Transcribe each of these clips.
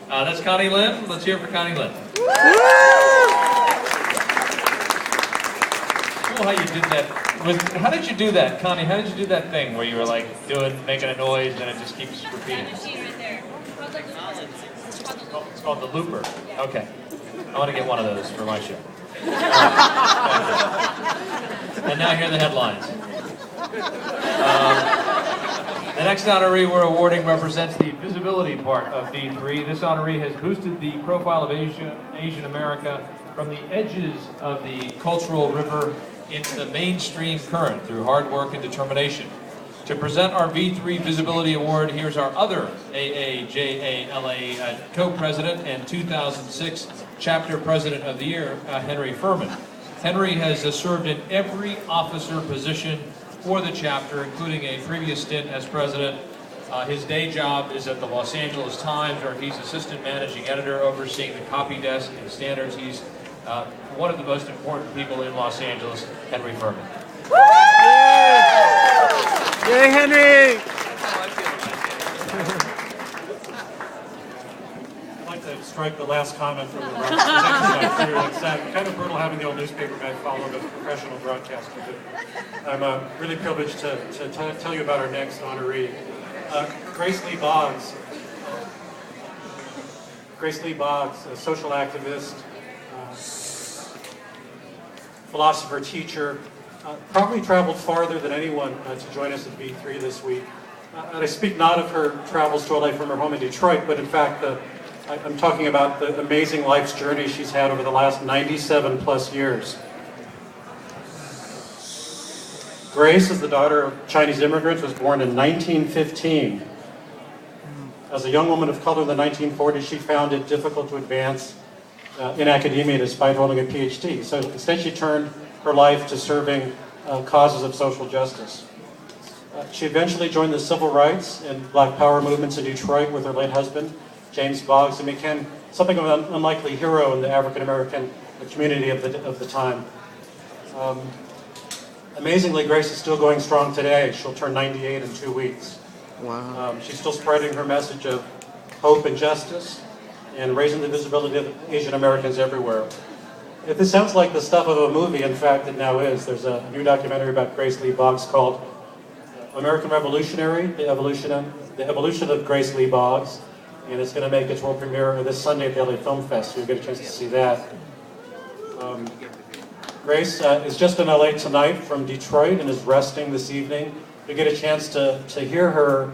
That's Connie Lynn. Let's hear it for Connie Lynn. Cool how you did that. How did you do that, Connie? How did you do that thing where you were like making a noise and it just keeps repeating? That machine right there. It's called the looper. Okay. I want to get one of those for my show. And now here are the headlines. The next honoree we're awarding represents the visibility part of D3. This honoree has boosted the profile of Asian America from the edges of the cultural river into the mainstream current through hard work and determination. To present our V3 Visibility Award, here's our other AAJALA co-president and 2006 Chapter President of the Year, Henry Fuhrman. Henry has served in every officer position for the chapter, including a previous stint as president. His day job is at the Los Angeles Times, where he's assistant managing editor overseeing the copy desk and standards. He's one of the most important people in Los Angeles, Henry Fuhrman. Yay, Henry! I'd like to strike the last comment from the representative. It's kind of brutal having the old newspaper guy follow the professional broadcaster. But I'm really privileged to tell you about our next honoree. Grace Lee Boggs. Grace Lee Boggs, a social activist, philosopher, teacher, probably traveled farther than anyone to join us at B3 this week. And I speak not of her travels to LA from her home in Detroit, but in fact, I'm talking about the amazing life's journey she's had over the last 97 plus years. Grace is the daughter of Chinese immigrants, was born in 1915. As a young woman of color in the 1940s, she found it difficult to advance in academia despite holding a PhD. So instead she turned her life to serving causes of social justice. She eventually joined the civil rights and Black Power movements in Detroit with her late husband, James Boggs, and became something of an unlikely hero in the African American community of the time. Amazingly, Grace is still going strong today. She'll turn 98 in 2 weeks. Wow. She's still spreading her message of hope and justice and raising the visibility of Asian Americans everywhere. If this sounds like the stuff of a movie, in fact it now is. There's a new documentary about Grace Lee Boggs called American Revolutionary, the Evolution of Grace Lee Boggs, and it's going to make its world premiere this Sunday at the LA Film Fest, so you'll get a chance to see that. Grace is just in LA tonight from Detroit and is resting this evening. You'll get a chance to hear her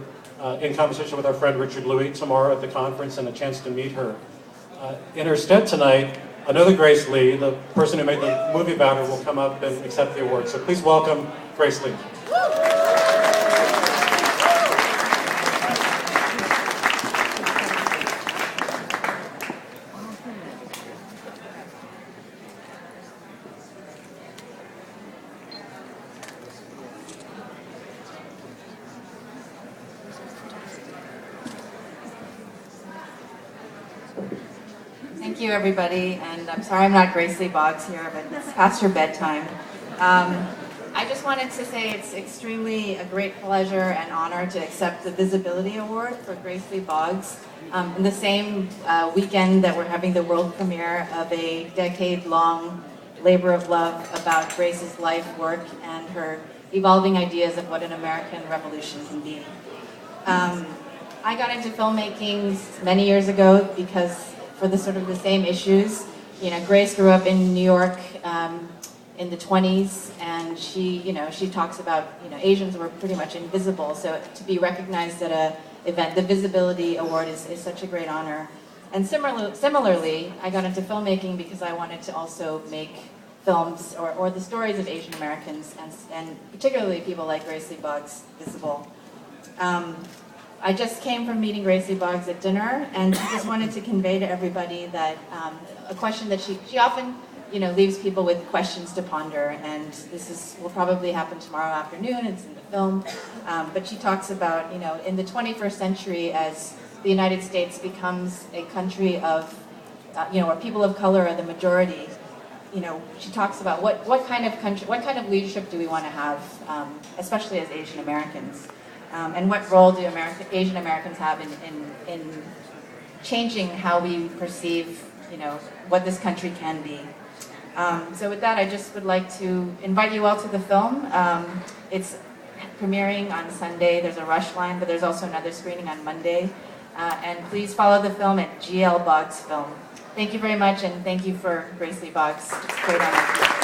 in conversation with our friend Richard Louis tomorrow at the conference and a chance to meet her. In her stead tonight, another Grace Lee, the person who made the movie about her, will come up and accept the award. So please welcome Grace Lee. Thank you, everybody, and I'm sorry I'm not Grace Lee Boggs here, but it's past her bedtime. I just wanted to say it's extremely a great pleasure and honor to accept the Visibility Award for Grace Lee Boggs in the same weekend that we're having the world premiere of a decade-long labor of love about Grace's life, work, and her evolving ideas of what an American revolution can be. I got into filmmaking many years ago because for the sort of the same issues. You know, Grace grew up in New York in the 20s, and she talks about, Asians were pretty much invisible, so to be recognized at a event, the Visibility Award is such a great honor. And similarly, I got into filmmaking because I wanted to also make films or the stories of Asian Americans and particularly people like Grace Lee Boggs visible. I just came from meeting Grace Lee Boggs at dinner, and I just wanted to convey to everybody that a question that she often, leaves people with questions to ponder, and will probably happen tomorrow afternoon. It's in the film, but she talks about, in the 21st century, as the United States becomes a country of, where people of color are the majority. She talks about what kind of leadership do we want to have, especially as Asian Americans. And what role do Asian Americans have in changing how we perceive, what this country can be. So with that, I just would like to invite you all to the film. It's premiering on Sunday. There's a rush line, but there's also another screening on Monday. And please follow the film at GL Boggs Film. Thank you very much, and thank you for Grace Lee Boggs. It's great honor.